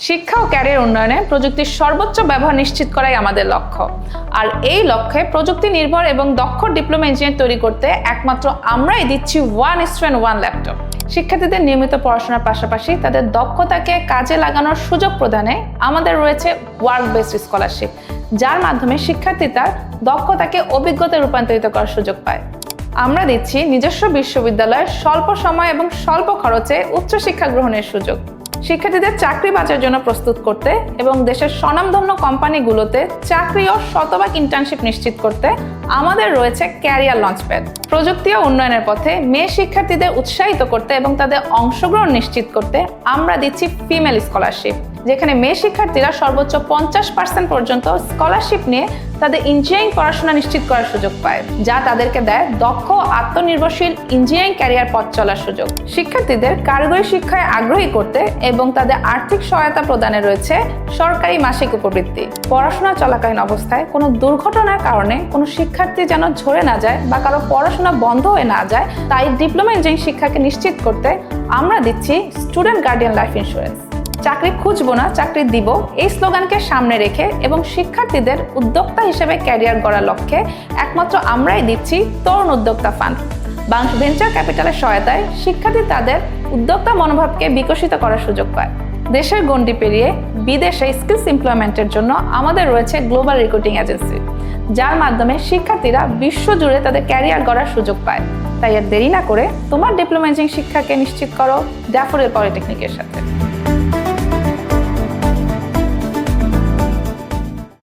শিক্ষা ও ক্যারিয়ার উন্নয়নে প্রযুক্তির সর্বোচ্চ ব্যবহার নিশ্চিত করাই আমাদের লক্ষ্য। আর এই লক্ষ্যে প্রযুক্তি নির্ভর এবং দক্ষ ডিপ্লোমা ইঞ্জিনিয়ার তৈরি করতে একমাত্র আমরাই দিচ্ছি 1:1 ল্যাপটপ। শিক্ষার্থীদের নিয়মিত পড়াশোনার পাশাপাশি তাদের দক্ষতাকে কাজে লাগানোর সুযোগ প্রদানে আমাদের রয়েছে ওয়ার্ক বেসড স্কলারশিপ, যার মাধ্যমে শিক্ষার্থী তার দক্ষতাকে অভিজ্ঞতায় রূপান্তরিত করার সুযোগ পায়। আমরা দিচ্ছি নিজস্ব বিশ্ববিদ্যালয়ের স্বল্প সময় এবং স্বল্প খরচে উচ্চশিক্ষা গ্রহণের সুযোগ। শিক্ষার্থীদের চাকরি বাজারের জন্য প্রস্তুত করতে এবং দেশের স্বনামধন্য কোম্পানিগুলোতে চাকরি ও শতভাগ ইন্টার্নশিপ নিশ্চিত করতে আমাদের রয়েছে ক্যারিয়ার লঞ্চপ্যাড। প্রযুক্তি ও উন্নয়নের পথে মেয়ে শিক্ষার্থীদের উৎসাহিত করতে এবং তাদের অংশগ্রহণ নিশ্চিত করতে আমরা দিচ্ছি ফিমেল স্কলারশিপ, যেখানে মেয়ে শিক্ষার্থীরা সর্বোচ্চ 50% পর্যন্ত স্কলারশিপ নিয়ে তাদের ইঞ্জিনিয়ারিং পড়াশোনা নিশ্চিত করার সুযোগ পায়, যা তাদেরকে দেয় দক্ষ আত্মনির্ভরশীল ইঞ্জিনিয়ারিং ক্যারিয়ার পথ চলার সুযোগ। শিক্ষার্থীদের কারিগরি শিক্ষায় আগ্রহী করতে এবং তাদের আর্থিক সহায়তা প্রদানে রয়েছে সরকারি মাসিক উপবৃত্তি। পড়াশোনা চলাকালীন অবস্থায় কোনো দুর্ঘটনার কারণে কোনো শিক্ষার্থী যেন ঝরে না যায় বা কারো পড়াশোনা বন্ধ হয়ে না যায়, তাই ডিপ্লোমা ইঞ্জিনিয়ারিং শিক্ষাকে নিশ্চিত করতে আমরা দিচ্ছি স্টুডেন্ট গার্ডিয়ান লাইফ ইন্স্যুরেন্স। চাকরি খুঁজবো না, চাকরি দিব, এই স্লোগানকে সামনে রেখে এবং শিক্ষার্থীদের উদ্যোক্তা হিসেবে ক্যারিয়ার গড়ার লক্ষ্যে একমাত্র আমরাই দিচ্ছি তরুণ উদ্যোক্তা ফান্ড। বাংলাদেশ ভেঞ্চার ক্যাপিটালের সহায়তায় শিক্ষার্থী তাদের উদ্যোক্তা মনোভাবকে বিকশিত করার সুযোগ পায়। দেশের গণ্ডি পেরিয়ে বিদেশে স্কিলস এমপ্লয়মেন্টের জন্য আমাদের রয়েছে গ্লোবাল রিক্রুটিং এজেন্সি, যার মাধ্যমে শিক্ষার্থীরা বিশ্বজুড়ে তাদের ক্যারিয়ার গড়ার সুযোগ পায়। তাই আর দেরি না করে তোমার ডিপ্লোমা ইঞ্জিনিয়ারিং শিক্ষাকে নিশ্চিত করো ড্যাফোডিল পলিটেকনিকের সাথে।